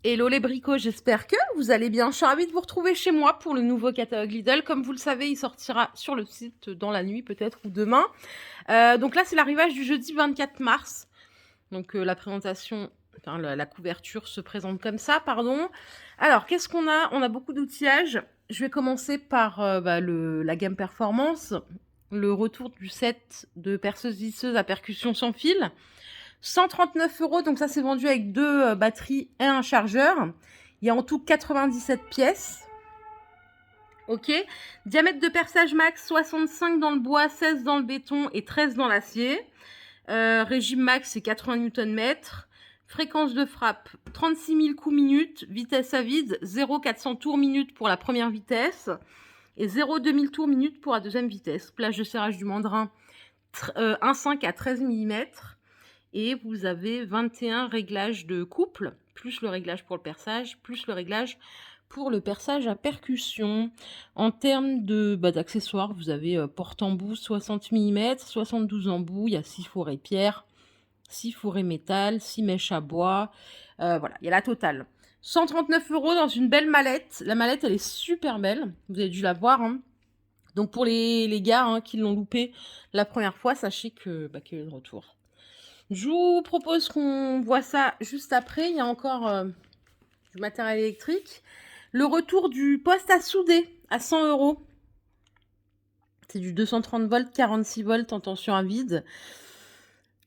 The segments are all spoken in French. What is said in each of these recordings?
Hello les bricots, j'espère que vous allez bien. Je suis ravie de vous retrouver chez moi pour le nouveau catalogue Lidl. Comme vous le savez, il sortira sur le site dans la nuit peut-être ou demain. Donc là, c'est l'arrivage du jeudi 24 mars. Donc la présentation, enfin la couverture se présente comme ça, pardon. Alors, qu'est-ce qu'on a? On a beaucoup d'outillages. Je vais commencer par la gamme performance. Le retour du set de perceuse visseuse à percussion sans fil. 139 €, donc ça c'est vendu avec 2 batteries et un chargeur. Il y a en tout 97 pièces. Ok. Diamètre de perçage max 65 dans le bois, 16 dans le béton et 13 dans l'acier. Régime max c'est 80 Nm. Fréquence de frappe 36 000 coups minute. Vitesse à vide 0,400 tours minute pour la première vitesse et 0,2000 tours minute pour la deuxième vitesse. Plage de serrage du mandrin 1,5 à 13 mm. Et vous avez 21 réglages de couple, plus le réglage pour le perçage, plus le réglage pour le perçage à percussion. En termes d'accessoires, vous avez porte-embout 60 mm, 72 embouts, il y a 6 fourrés pierre, 6 fourrés métal, 6 mèches à bois. Voilà, il y a la totale. 139 € dans une belle mallette. La mallette, elle est super belle. Vous avez dû la voir. Hein. Donc pour les gars qui l'ont loupé la première fois, sachez qu'il y a eu le retour. Je vous propose qu'on voit ça juste après. Il y a encore du matériel électrique. Le retour du poste à souder à 100 €. C'est du 230 volts, 46 volts en tension à vide.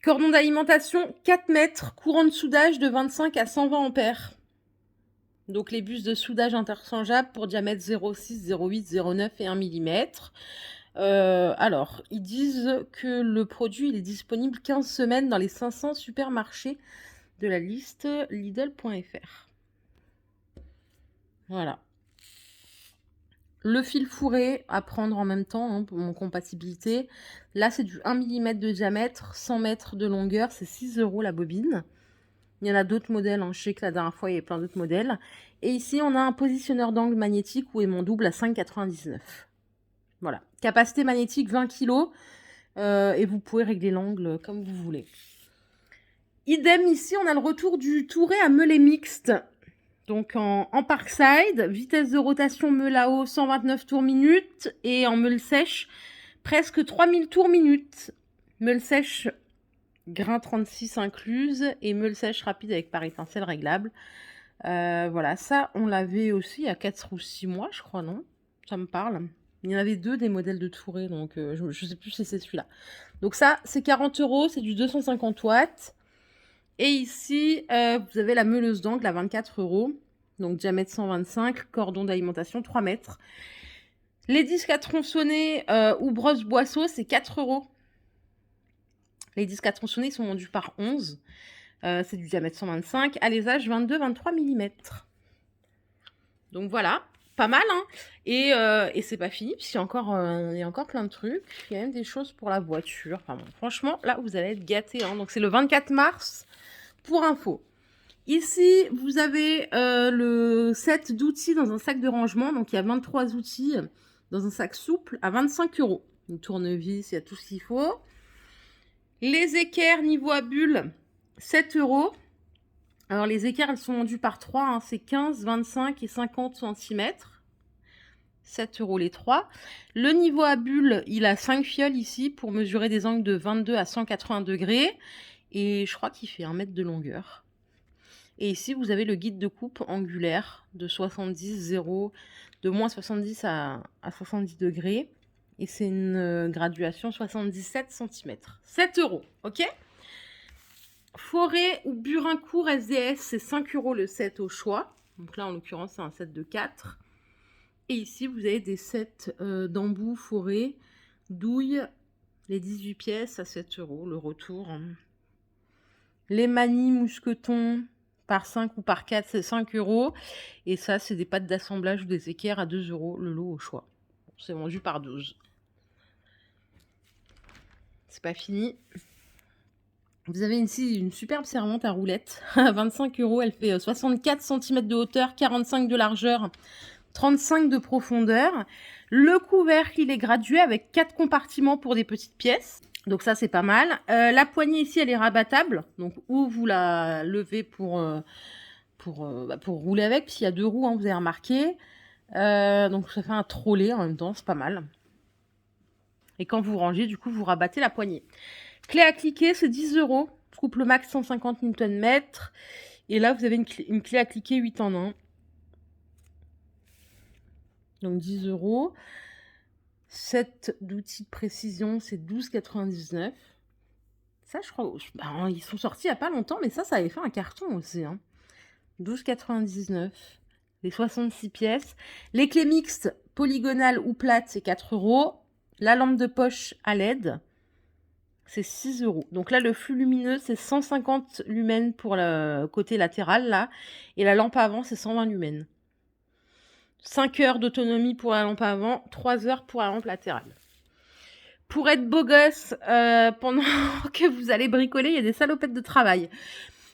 Cordon d'alimentation 4 mètres, courant de soudage de 25 à 120 ampères. Donc les bus de soudage interchangeables pour diamètre 0,6, 0,8, 0,9 et 1 mm. Alors, ils disent que le produit il est disponible 15 semaines dans les 500 supermarchés de la liste Lidl.fr. Voilà. Le fil fourré à prendre en même temps pour mon compatibilité. Là, c'est du 1 mm de diamètre, 100 mètres de longueur. C'est 6 € la bobine. Il y en a d'autres modèles. Je sais que la dernière fois, il y avait plein d'autres modèles. Et ici, on a un positionneur d'angle magnétique ou aimant double à 5,99 €. Voilà. Capacité magnétique 20 kg. Et vous pouvez régler l'angle comme vous voulez. Idem, ici, on a le retour du Touret à meulet mixte. Donc en Parkside, vitesse de rotation meule à eau 129 tours minute et en meule sèche presque 3000 tours minute. Meule sèche grain 36 incluse et meule sèche rapide avec pare étincelle réglable. Voilà, ça on l'avait aussi il y a 4 ou 6 mois je crois, non? Ça me parle. Il y en avait 2 des modèles de Touret, donc je ne sais plus si c'est celui-là. Donc ça c'est 40 €, c'est du 250 watts. Et ici, vous avez la meuleuse d'angle à 24 €. Donc diamètre 125, cordon d'alimentation 3 mètres. Les disques à tronçonner ou brosse boisseau, c'est 4 €. Les disques à tronçonner sont vendus par 11. C'est du diamètre 125. Alésage 22-23 mm. Donc voilà, pas mal. Hein. Et c'est pas fini, puisqu'il y a encore plein de trucs. Il y a même des choses pour la voiture. Enfin, bon, franchement, là, vous allez être gâtés. Hein. Donc c'est le 24 mars. Pour info, ici, vous avez le set d'outils dans un sac de rangement. Donc, il y a 23 outils dans un sac souple à 25 €. Une tournevis, il y a tout ce qu'il faut. Les équerres niveau à bulles, 7 €. Alors, les équerres, elles sont vendues par 3. Hein, c'est 15, 25 et 50 cm. 7 € les 3. Le niveau à bulles, il a 5 fioles ici pour mesurer des angles de 22 à 180 degrés. Et je crois qu'il fait 1 mètre de longueur. Et ici, vous avez le guide de coupe angulaire de 70, 0, de moins 70 à 70 degrés. Et c'est une graduation 77 cm. 7 €, ok? Forêt ou Burincourt SDS, c'est 5 € le set au choix. Donc là, en l'occurrence, c'est un set de 4. Et ici, vous avez des sets d'embout, forêt, douille, les 18 pièces à 7 € le retour. Les manis mousquetons par 5 ou par 4, c'est 5 €. Et ça, c'est des pâtes d'assemblage ou des équerres à 2 € le lot au choix. C'est vendu par 12. C'est pas fini. Vous avez ici une superbe servante à roulettes à 25 €. Elle fait 64 cm de hauteur, 45 de largeur, 35 de profondeur. Le couvercle, il est gradué avec 4 compartiments pour des petites pièces. Donc ça, c'est pas mal. La poignée ici, elle est rabattable. Donc, ou vous la levez pour pour rouler avec, puisqu'il y a 2 roues, hein, vous avez remarqué. Donc ça fait un trolley en même temps, c'est pas mal. Et quand vous rangez, du coup, vous rabattez la poignée. Clé à cliquer, c'est 10 €. Couple max 150 Nm. Et là, vous avez une clé à cliquer 8 en 1. Donc 10 €. Set d'outils de précision, c'est 12,99 €. Ça, je crois, ils sont sortis il n'y a pas longtemps, mais ça avait fait un carton aussi, hein. 12,99 €. Les 66 pièces. Les clés mixtes, polygonales ou plates, c'est 4 €. La lampe de poche à LED, c'est 6 €. Donc là, le flux lumineux, c'est 150 lumens pour le côté latéral, là. Et la lampe avant, c'est 120 lumens. 5 heures d'autonomie pour la lampe avant, 3 heures pour la lampe latérale. Pour être beau gosse, pendant que vous allez bricoler, il y a des salopettes de travail.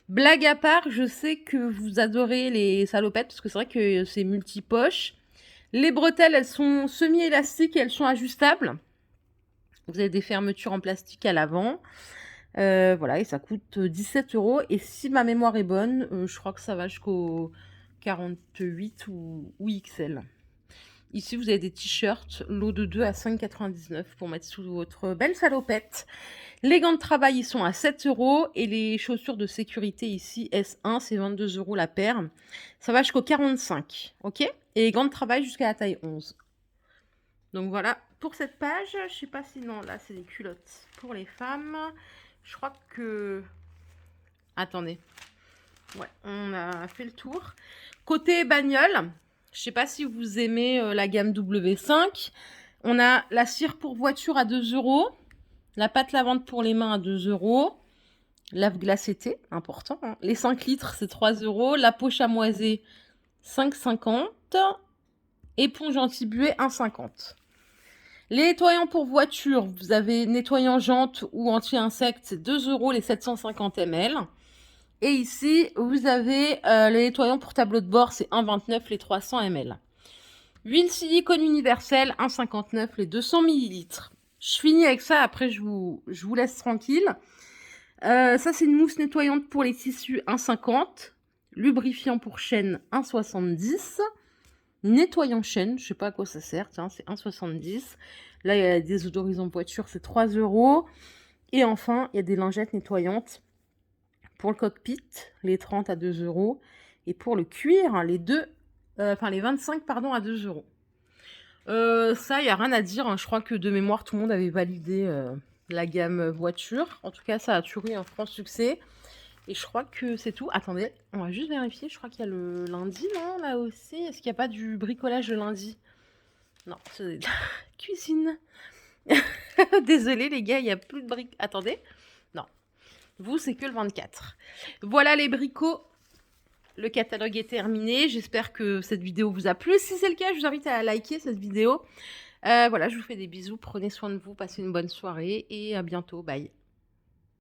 Blague à part, je sais que vous adorez les salopettes, parce que c'est vrai que c'est multi-poche. Les bretelles, elles sont semi-élastiques et elles sont ajustables. Vous avez des fermetures en plastique à l'avant. Voilà, et ça coûte 17 €. Et si ma mémoire est bonne, je crois que ça va jusqu'au 48 ou XL. Ici, vous avez des t-shirts, lot de 2 à 5,99 € pour mettre sous votre belle salopette. Les gants de travail, ils sont à 7 € et les chaussures de sécurité ici, S1, c'est 22 € la paire. Ça va jusqu'au 45, ok? Et les gants de travail jusqu'à la taille 11. Donc voilà, pour cette page, je sais pas si non, là c'est des culottes pour les femmes. Je crois que... Attendez. Ouais, on a fait le tour. Côté bagnole, je sais pas si vous aimez la gamme W5. On a la cire pour voiture à 2 €. La pâte lavante pour les mains à 2 €. Lave-glace été, important, hein. Les 5 litres, c'est 3 €. La peau chamoisée, 5,50 €. Éponge anti-buée, 1,50 €. Les nettoyants pour voiture, vous avez nettoyant jante ou anti-insectes, c'est 2 € les 750 ml. Et ici, vous avez les nettoyants pour tableau de bord, c'est 1,29 € les 300 ml. Huile silicone universelle, 1,59 € les 200 ml. Je finis avec ça, après je vous laisse tranquille. Ça, c'est une mousse nettoyante pour les tissus, 1,50 €. Lubrifiant pour chaîne, 1,70 €. Nettoyant chaîne, je sais pas à quoi ça sert, tiens, c'est 1,70 €. Là, il y a des désodorisants voiture, c'est 3 €. Et enfin, il y a des lingettes nettoyantes pour le cockpit, les 30 à 2 €. Et pour le cuir, les 25, pardon, à 2 €. Ça, il n'y a rien à dire, hein. Je crois que de mémoire, tout le monde avait validé la gamme voiture. En tout cas, ça a toujours eu un franc succès. Et je crois que c'est tout. Attendez, on va juste vérifier. Je crois qu'il y a le lundi, non, là aussi. Est-ce qu'il n'y a pas du bricolage le lundi? Non, c'est de la cuisine. Désolée, les gars, il n'y a plus de briques. Attendez. Non. Vous, c'est que le 24. Voilà les bricots. Le catalogue est terminé. J'espère que cette vidéo vous a plu. Si c'est le cas, je vous invite à liker cette vidéo. Voilà, je vous fais des bisous. Prenez soin de vous. Passez une bonne soirée. Et à bientôt. Bye.